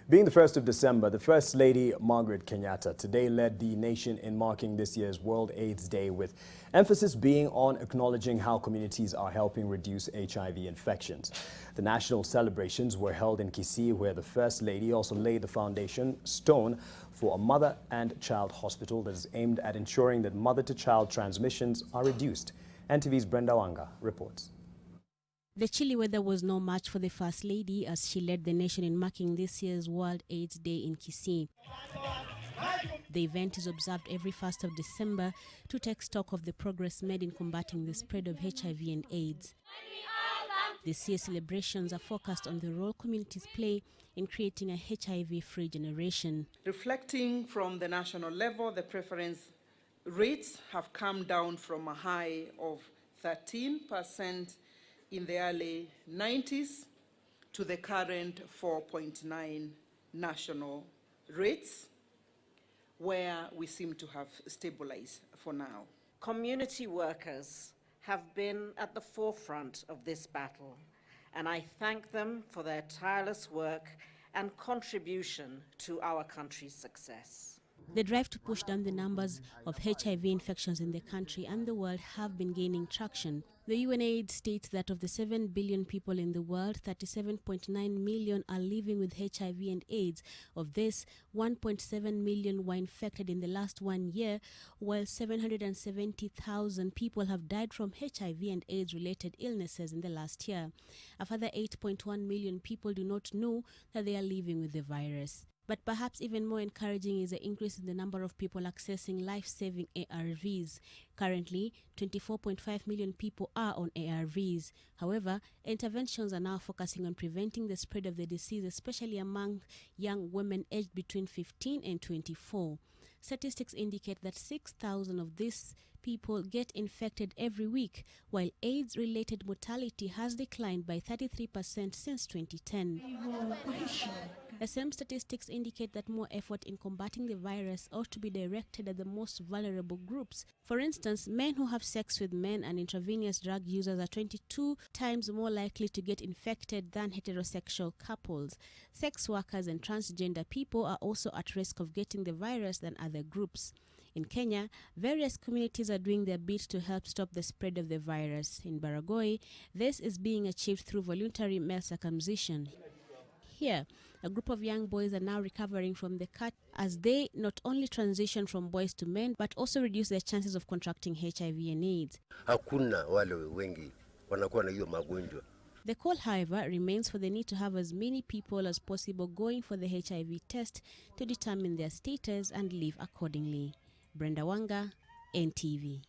Being the 1st of December, the First Lady Margaret Kenyatta today led the nation in marking this year's World AIDS Day, with emphasis being on acknowledging how communities are helping reduce HIV infections. The national celebrations were held in Kisii, where the First Lady also laid the foundation stone for a mother and child hospital that is aimed at ensuring that mother-to-child transmissions are reduced. NTV's Brenda Wanga reports. The chilly weather was no match for the First Lady as she led the nation in marking this year's World AIDS Day in Kisii. The event is observed every 1st of December to take stock of the progress made in combating the spread of HIV and AIDS. This year's celebrations are focused on the role communities play in creating a HIV-free generation. Reflecting from the national level, the preference rates have come down from a high of 13% in the early 90s to the current 4.9 national rates, where we seem to have stabilized for now. Community workers have been at the forefront of this battle, and I thank them for their tireless work and contribution to our country's success. The drive to push down the numbers of HIV infections in the country and the world have been gaining traction. The UNAIDS states that of the 7 billion people in the world, 37.9 million are living with HIV and AIDS. Of this, 1.7 million were infected in the last 1 year, while 770,000 people have died from HIV and AIDS-related illnesses in the last year. A further 8.1 million people do not know that they are living with the virus. But perhaps even more encouraging is the increase in the number of people accessing life-saving ARVs. Currently, 24.5 million people are on ARVs. However, interventions are now focusing on preventing the spread of the disease, especially among young women aged between 15 and 24. Statistics indicate that 6,000 of these people get infected every week, while AIDS-related mortality has declined by 33% since 2010. The same statistics indicate that more effort in combating the virus ought to be directed at the most vulnerable groups. For instance, men who have sex with men and intravenous drug users are 22 times more likely to get infected than heterosexual couples. Sex workers and transgender people are also at risk of getting the virus than other groups. In Kenya, various communities are doing their bit to help stop the spread of the virus. In Baragoi, this is being achieved through voluntary male circumcision. Here, a group of young boys are now recovering from the cut as they not only transition from boys to men, but also reduce their chances of contracting HIV and AIDS. Hakuna wale wengi wanakuwa na hiyo magonjwa. The call, however, remains for the need to have as many people as possible going for the HIV test to determine their status and live accordingly. Brenda Wanga, NTV.